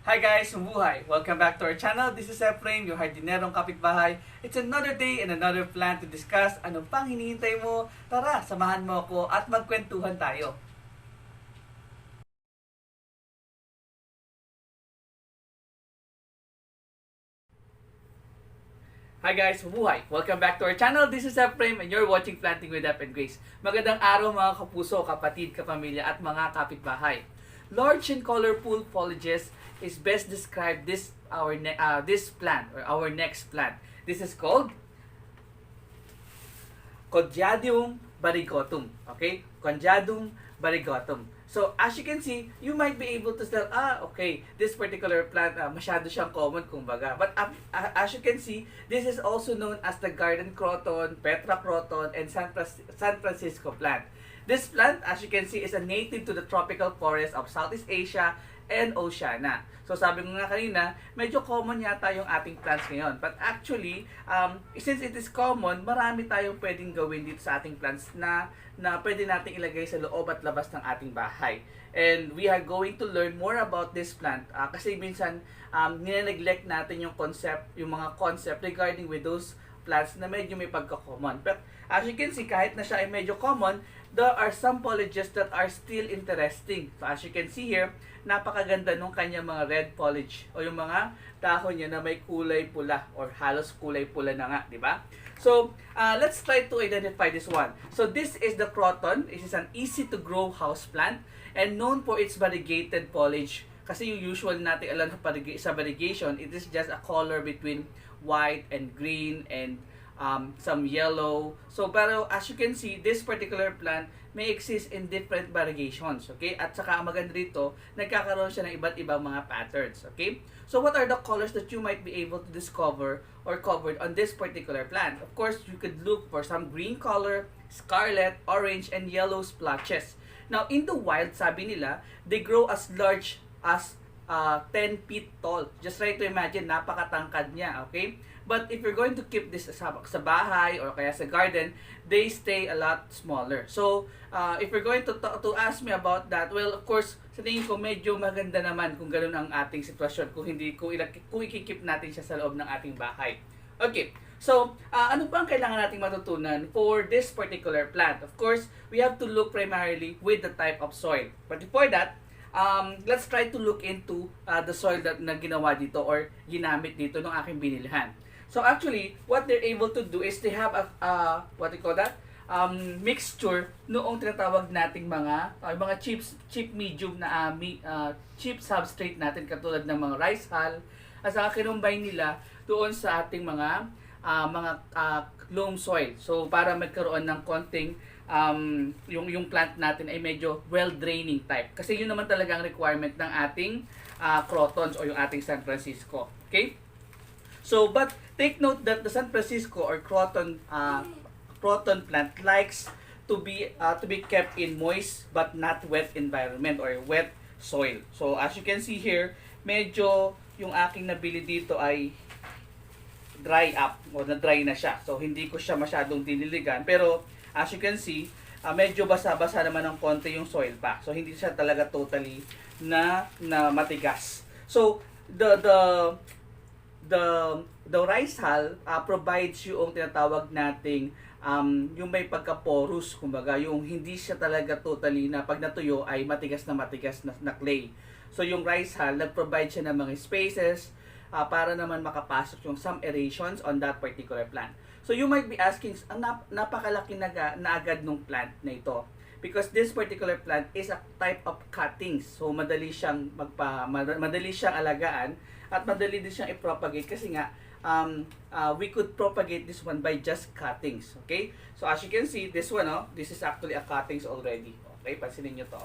Hi guys, mabuhay! Welcome back to our channel. This is Efrain, your hardinerong kapitbahay. It's another day and another plan to discuss ano pang hinihintay mo. Tara, samahan mo ako at magkwentuhan tayo. Hi guys, mabuhay! Welcome back to our channel. This is Efrain and you're watching Planting with Ep and Grace. Magandang araw mga kapuso, kapatid, kapamilya at mga kapitbahay. Large and colorful foliages is best described this plant or our next plant. This is called Condyadium variegatorum. Okay? Condyadium variegatorum. So, as you can see, you might be able to tell, okay, this particular plant, masyado siyang common, kumbaga. But as you can see, this is also known as the garden croton, Petra croton, and San Francisco plant. This plant, as you can see, is a native to the tropical forest of Southeast Asia and Oceania. So sabi ko nga kanina, medyo common yata yung ating plants ngayon. But actually, since it is common, marami tayong pwedeng gawin dito sa ating plants na pwede nating ilagay sa loob at labas ng ating bahay. And we are going to learn more about this plant kasi minsan nine-neglect natin yung mga concept regarding with those plants na medyo may pagka-common. But as you can see, kahit na siya ay medyo common, there are some foliages that are still interesting. So as you can see here, napakaganda nung kanyang mga red foliage o yung mga dahon niya na may kulay pula or halos kulay pula na nga, di ba? So, let's try to identify this one. So, this is the croton. This is an easy to grow house plant and known for its variegated foliage. Kasi yung usual natin alam sa variegation, it is just a color between white and green and some yellow. So, pero as you can see, this particular plant may exist in different variegations. Okay? At saka ang maganda rito, nagkakaroon siya ng iba't ibang mga patterns. Okay? So, what are the colors that you might be able to discover or covered on this particular plant? Of course, you could look for some green color, scarlet, orange, and yellow splotches. Now, in the wild, sabi nila, they grow as large as 10 feet tall. Just try to imagine, napakatangkad niya, okay? But if you're going to keep this sa bahay or kaya sa garden, they stay a lot smaller. So, if you're going to ask me about that, well, of course, sa tingin ko medyo maganda naman kung ganoon ang ating sitwasyon kung ikikip natin siya sa loob ng ating bahay. Okay. So, ano pa ang kailangan nating matutunan for this particular plant? Of course, we have to look primarily with the type of soil. But before that, let's try to look into the soil na ginawa dito or ginamit dito ng aking binilhan. So actually, what they're able to do is they have a what do you call that? Mixture noong tinatawag nating mga cheap medium na cheap substrate natin katulad ng mga rice hull at saka kinumbine nila doon sa ating mga loam soil. So para magkaroon ng konting yung plant natin ay medyo well-draining type. Kasi yun naman talaga ang requirement ng ating crotons o yung ating San Francisco. Okay? So, but take note that the San Francisco or croton plant likes to be kept in moist but not wet environment or wet soil. So, as you can see here, medyo yung aking nabili dito ay dry up o na-dry na siya. So, hindi ko siya masyadong diniligan. Pero, as you can see, medyo basa-basa naman ng konti yung soil pa. So, hindi siya talaga totally na matigas. So, the rice hull provides yung tinatawag nating yung may pagka-porous, kumbaga, yung hindi siya talaga totally na pag natuyo ay matigas na clay. So, yung rice hull, nag-provide siya ng mga spaces para naman makapasok yung some aerations on that particular plant. So, you might be asking, napakalaki na agad nung plant na ito. Because this particular plant is a type of cuttings. So, madali siyang alagaan at madali din siyang i-propagate kasi nga, we could propagate this one by just cuttings. Okay? So, as you can see, this one, this is actually a cuttings already. Okay? Pansinin nyo to.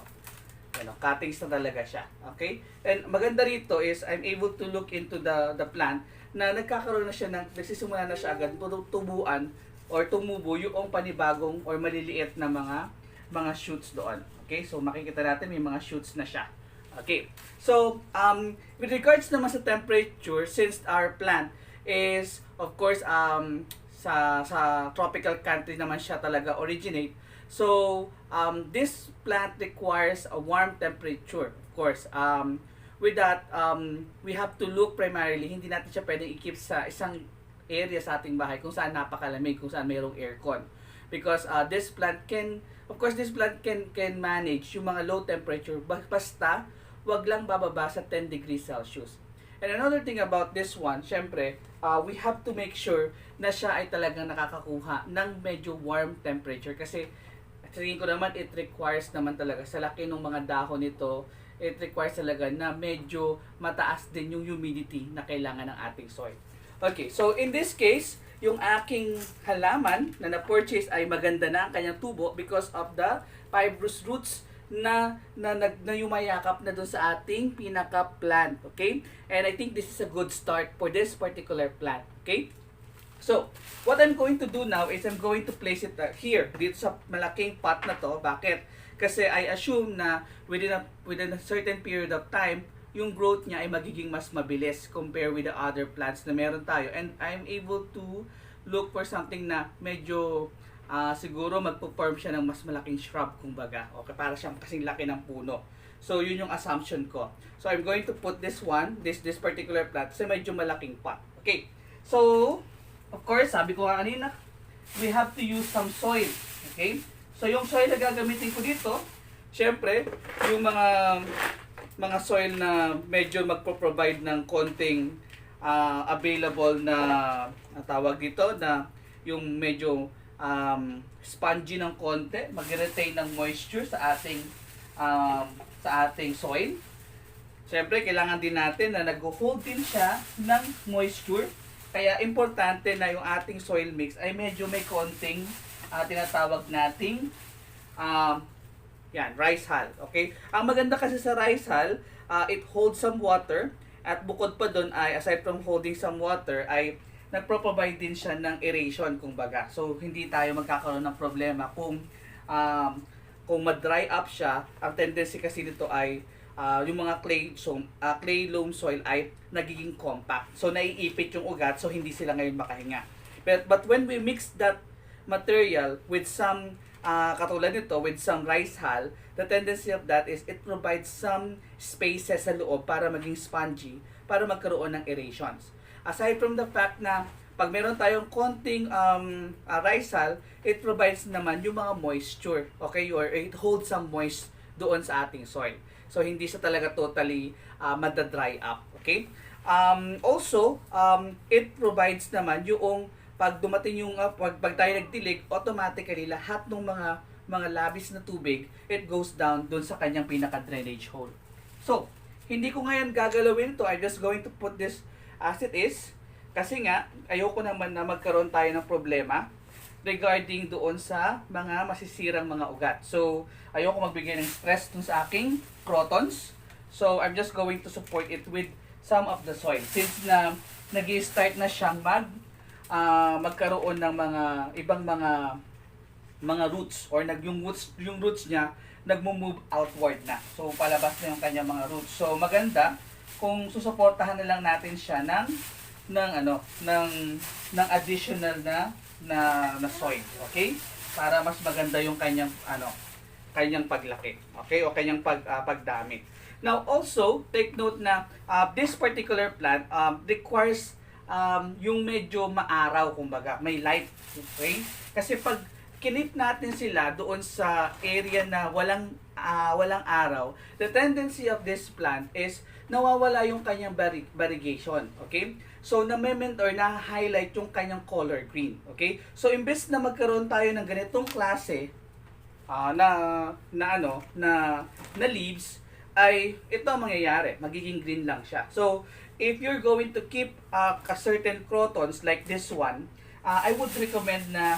Cuttings na talaga siya. Okay? And maganda rito is, I'm able to look into the plant na nagkakaroon na siya nagsisimula na siya agad tubuan or tumubo yung panibagong or maliliit na mga shoots doon. Okay? So, makikita natin may mga shoots na siya. Okay. So, with regards naman sa temperature, since our plant is, of course, sa tropical country naman siya talaga originate. So, this plant requires a warm temperature. Of course, with that, we have to look primarily, hindi natin siya pwedeng i-keep sa isang area sa ating bahay kung saan napakalamig, kung saan mayroong aircon. Because this plant can, of course, this plant can manage yung mga low temperature, basta wag lang bababa sa 10 degrees Celsius. And another thing about this one, syempre, we have to make sure na siya ay talagang nakakakuha ng medyo warm temperature. Kasi, tingin ko naman, it requires naman talaga, sa laki ng mga dahon nito, it requires talaga na medyo mataas din yung humidity na kailangan ng ating soil. Okay, so in this case, yung aking halaman na na-purchase ay maganda na ang kanyang tubo because of the fibrous roots na yumayakap na doon sa ating pinaka-plant. Okay? And I think this is a good start for this particular plant. Okay? So, what I'm going to do now is I'm going to place it here, dito sa malaking pot na to. Bakit? Kasi I assume na within a certain period of time, yung growth niya ay magiging mas mabilis compare with the other plants na meron tayo. And I'm able to look for something na medyo siguro magpo-form siya ng mas malaking shrub kumbaga. Okay, para siyang kasing laki ng puno. So, yun yung assumption ko. So, I'm going to put this particular plant sa medyo malaking pot. Okay. So, of course, sabi ko nga kanina, we have to use some soil. Okay? So, yung soil na gagamitin ko dito, syempre, yung mga soil na medyo magpo-provide ng konting available na tawag dito, na yung medyo spongy ng konti, mag-retain ng moisture sa ating soil. Syempre, kailangan din natin na nag-hold din siya ng moisture. Kaya, importante na yung ating soil mix ay medyo may konting tinatawag nating rice hull. Okay? Ang maganda kasi sa rice hull, it holds some water at bukod pa doon ay aside from holding some water ay nagpro-provide din siya ng aeration kumbaga. So hindi tayo magkakaroon ng problema kung ma-dry up siya. Ang tendency kasi nito ay yung mga clay loam soil ay nagiging compact. So naiipit yung ugat so hindi sila ngayon makahinga. But when we mix that material with some katulad nito with some rice hull, the tendency of that is it provides some spaces sa loob para maging spongy, para magkaroon ng aerations. Aside from the fact na pag meron tayong konting rice hull, it provides naman yung mga moisture, okay, or it holds some moist doon sa ating soil. So hindi siya talaga totally madadry up, okay? Also, it provides naman yung pag dumating yung pag tayo nagdilig, automatically lahat ng mga labis na tubig, it goes down doon sa kanyang pinaka drainage hole. So, hindi ko ngayon gagalawin to. I'm just going to put this as it is kasi nga ayoko naman na magkaroon tayo ng problema regarding doon sa mga masisirang mga ugat. So, ayoko magbigay ng stress dun sa aking crotons. So, I'm just going to support it with some of the soil since na nag-i-start na siyang magkaroon ng mga ibang mga roots or yung roots niya nagmo-move outward na. So palabas na yung kanyang mga roots. So maganda kung susuportahan na lang natin siya ng additional na soil, okay? Para mas maganda yung kanyang paglaki, okay? O kanyang pagdami. Now also take note na this particular plant requires yung medyo maaraw kumbaga, may light, okay? Kasi pag kinip natin sila doon sa area na walang araw, the tendency of this plant is nawawala yung kanyang variegation, okay? So na-mint or na-highlight yung kanyang color green, okay? So imbes na magkaroon tayo ng ganitong klase na leaves, ay ito ang mangyayari, magiging green lang siya. So if you're going to keep a certain crotons like this one, I would recommend na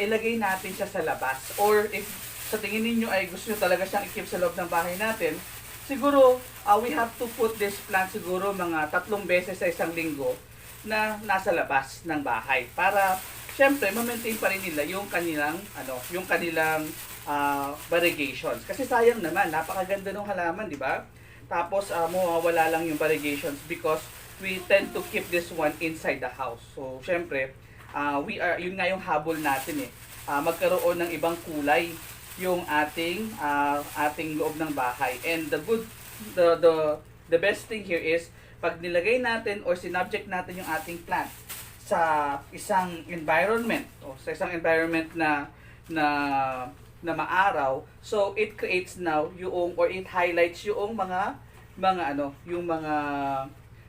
ilagay natin siya sa labas. Or if sa tingin ninyo ay gusto nyo talaga siyang i-keep sa loob ng bahay natin, siguro we have to put this plant siguro mga 3 beses sa isang linggo na nasa labas ng bahay. Para syempre ma-maintain pa rin nila yung kanilang variegations. Kasi sayang naman, napakaganda ng halaman, di ba? Tapos mawawala lang yung variegations because we tend to keep this one inside the house. So, syempre, yun nga yung habol natin eh. Magkaroon ng ibang kulay yung ating loob ng bahay. And the the best thing here is, pag nilagay natin or sinubject natin yung ating plant sa isang environment, o sa isang environment na na maaraw, so it creates now yung, or it highlights yung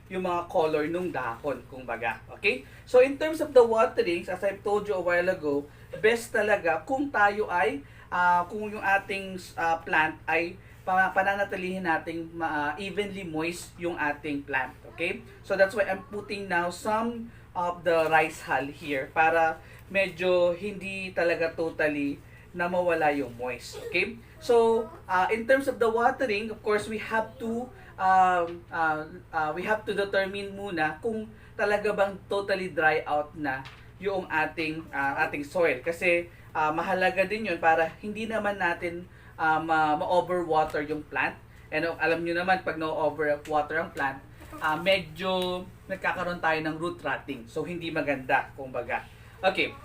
yung mga color nung dahon, kumbaga. Okay? So, in terms of the waterings, as I've told you a while ago, best talaga kung tayo ay, kung yung ating plant ay pananatilihin nating evenly moist yung ating plant. Okay? So, that's why I'm putting now some of the rice hull here para medyo hindi talaga totally na mawala yung moist. Okay? So, in terms of the watering, of course, we have to determine muna kung talaga bang totally dry out na yung ating soil, kasi mahalaga din yun para hindi naman natin ma-overwater yung plant. And alam nyo naman, pag na-overwater ang plant, medyo nagkakaroon tayo ng root rotting, so hindi maganda, kumbaga. Okay,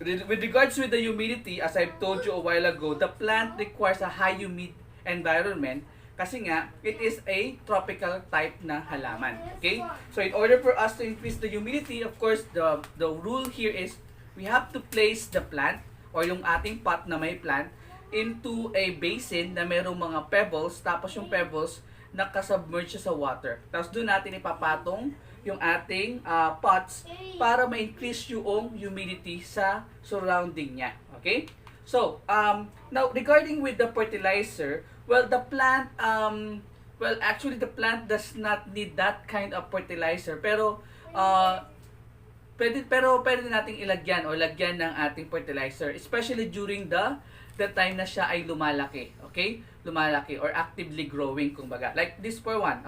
with regards with the humidity, as I've told you a while ago, the plant requires a high humid environment kasi nga, it is a tropical type na halaman. Okay? So, in order for us to increase the humidity, of course, the rule here is we have to place the plant or yung ating pot na may plant into a basin na mayroong mga pebbles, tapos yung pebbles nakasubmerge sa water. Tapos doon natin ipapatong yung ating pots para ma-increase yung humidity sa surrounding niya. Okay? So, now regarding with the fertilizer, well, the plant, actually the plant does not need that kind of fertilizer. Pero, pwede nating ilagyan o lagyan ng ating fertilizer, especially during the time na siya ay lumalaki. Okay? Lumalaki or actively growing, kumbaga. Like this one.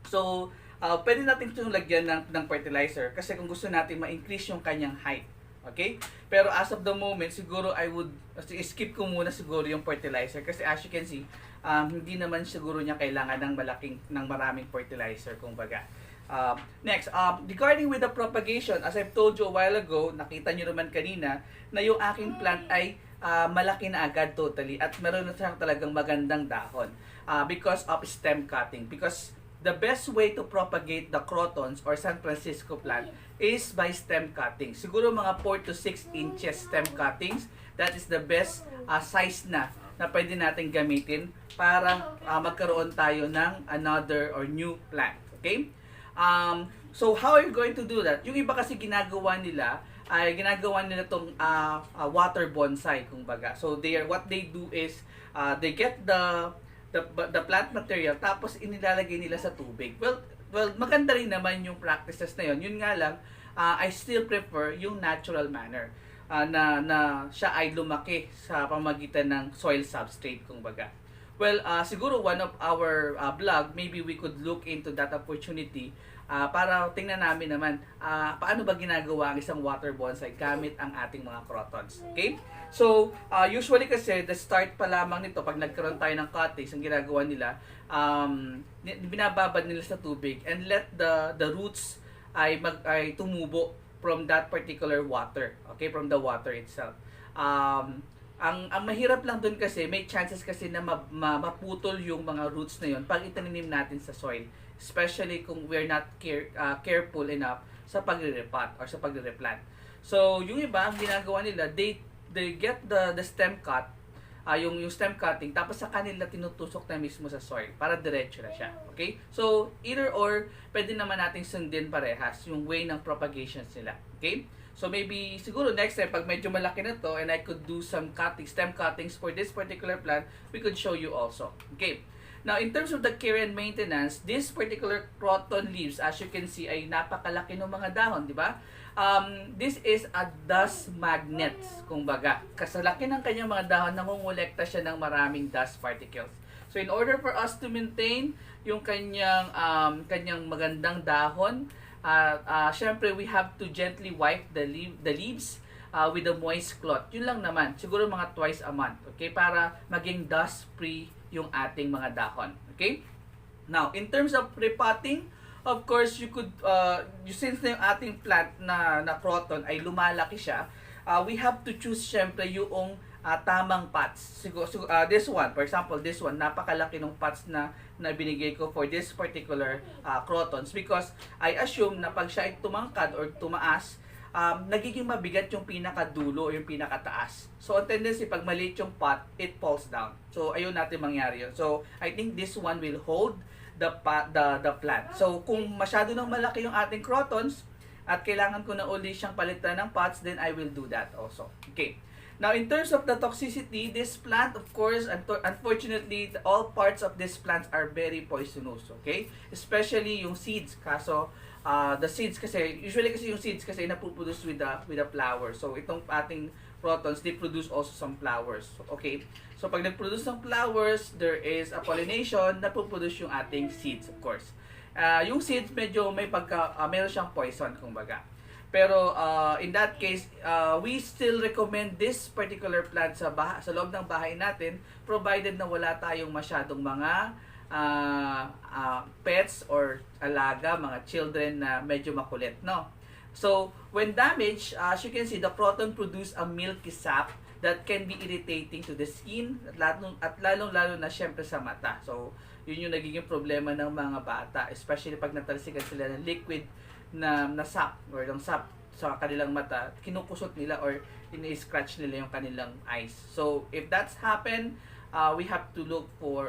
So, pwede natin itong lagyan ng fertilizer kasi kung gusto natin ma-increase yung kanyang height. Okay? Pero as of the moment, siguro I would skip ko muna siguro yung fertilizer kasi as you can see, hindi naman siguro niya kailangan ng maraming fertilizer, kumbaga. Next, regarding with the propagation, as I've told you a while ago, nakita nyo naman kanina na yung aking plant ay malaki na agad totally at meron na siyang talagang magandang dahon because of stem cutting. Because the best way to propagate the crotons or San Francisco plant is by stem cutting. Siguro mga 4 to 6 inches stem cuttings. That is the best size na pwede natin gamitin para magkaroon tayo ng another or new plant. Okay? So how are you going to do that? Yung iba kasi ginagawa nila tong water bonsai, kumbaga. So what they do is they get the plant material tapos inilalagay nila sa tubig. Well, maganda rin naman yung practices na yun. Yun nga lang, I still prefer yung natural manner na siya ay lumaki sa pamagitan ng soil substrate, kumbaga. Well, siguro one of our vlog, maybe we could look into that opportunity para tingnan namin naman paano ba ginagawa ang isang water bonsai gamit ang ating mga crotons. Okay? So, usually kasi, the start pa lamang nito, pag nagkaroon tayo ng cuttings, ang ginagawa nila, binababad nila sa tubig and let the roots ay tumubo from that particular water. Okay? From the water itself. Ang mahirap lang dun kasi, may chances kasi na maputol yung mga roots na yun pag itaninim natin sa soil. Especially kung we're not careful enough sa pagre-repot or sa pagre-replant. So, yung iba, ang ginagawa nila, they get the stem cut, yung stem cutting, tapos sa kanila tinutusok na mismo sa soil para diretso na siya. Okay? So, either or, pwede naman nating sundin parehas yung way ng propagations nila. Okay? So, maybe, siguro next time, pag medyo malaki na to, and I could do some stem cuttings for this particular plant, we could show you also. Okay? Now, in terms of the care and maintenance, this particular croton leaves, as you can see, ay napakalaki ng mga dahon, di ba? This is a dust magnet, kumbaga. Kasalaki ng kanyang mga dahon, nangongolekta siya ng maraming dust particles. So, in order for us to maintain yung kanyang magandang dahon, syempre, we have to gently wipe the leaves with a moist cloth. Yun lang naman. Siguro mga twice a month. Okay? Para maging dust-free yung ating mga dahon. Okay? Now, in terms of repotting, of course, you could, since na yung ating plant na croton ay lumalaki siya, we have to choose syempre yung tamang pots. This one, for example, this one, napakalaki ng pots na binigay ko for this particular crotons because I assume na pag siya ay tumangkad or tumaas, nagiging mabigat yung pinakadulo o yung pinakataas. So, ang tendency, pag maliit yung pot, it falls down. So, ayun natin mangyari yun. So, I think this one will hold the plant. So, kung masyado nang malaki yung ating crotons, at kailangan ko na uli siyang palitan ng pots, then I will do that also. Okay. Now, in terms of the toxicity, this plant, of course, unfortunately, all parts of this plant are very poisonous, okay? Especially yung seeds. Kaso, the seeds kasi, usually kasi yung seeds kasi napuproduce with the flower. So, itong ating crotons, they produce also some flowers, okay? So, pag nag-produce ng flowers, there is a pollination, napuproduce yung ating seeds, of course. Yung seeds, medyo may meron siyang poison, kumbaga. Pero in that case, we still recommend this particular plant sa loob ng bahay natin provided na wala tayong masyadong mga pets or alaga, mga children na medyo makulit, no? So, when damaged, as you can see, the croton produce a milky sap that can be irritating to the skin at lalong-lalo na syempre sa mata. So, yun yung nagiging problema ng mga bata, especially pag natalsikan sila ng liquid na sap or ng sap sa kanilang mata, kinukusot nila or ini-scratch nila yung kanilang eyes. So, if that's happened, we have to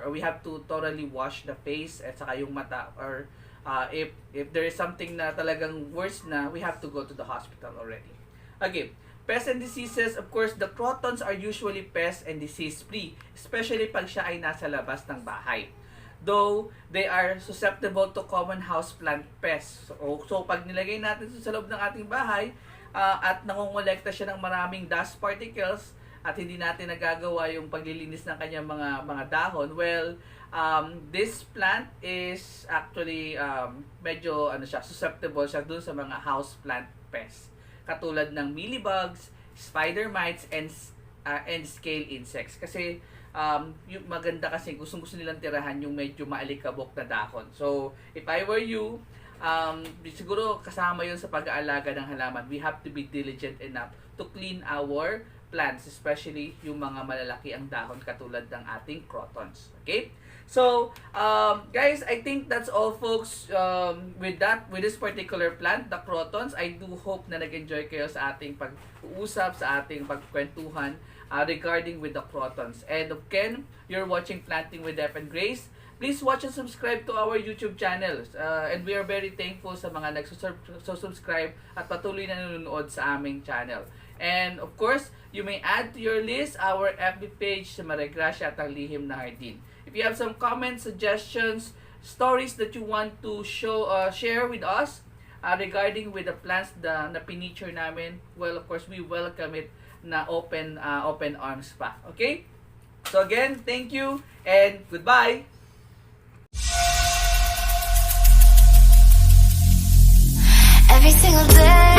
we have to thoroughly wash the face at saka yung mata, or if there is something na talagang worse na, we have to go to the hospital already. Okay, pests and diseases, of course, the crotons are usually pest and disease free, especially pag siya ay nasa labas ng bahay. Though they are susceptible to common houseplant pests. So pag nilagay natin sa loob ng ating bahay at nangongolekta siya ng maraming dust particles at hindi natin nagagawa yung paglilinis ng kanyang mga dahon, well, this plant is actually medyo susceptible siya dun sa mga houseplant pests. Katulad ng mealybugs, spider mites, and scale insects. Kasi yung maganda kasi gusto nilang tirahan yung medyo maalikabok na dahon. So, if I were you, siguro kasama yun sa pag-aalaga ng halaman. We have to be diligent enough to clean our plants, especially yung mga malalaki ang dahon katulad ng ating crotons. Okay? So, guys, I think that's all, folks, with this particular plant, the crotons. I do hope na nag-enjoy kayo sa ating pag-uusap, sa ating pagkwentuhan regarding with the crotons. And again, you're watching Planting with Dep and Grace. Please watch and subscribe to our YouTube channel. And we are very thankful sa mga nagsusubscribe at patuloy na nanonood sa aming channel. And of course, you may add to your list our FB page sa Maria Gracia at ang Lihim na Hardin. If you have some comments, suggestions, stories that you want to share with us regarding with the plants na piniture namin, well, of course, we welcome it na open arms pa. Okay? So again, thank you and goodbye! Every single day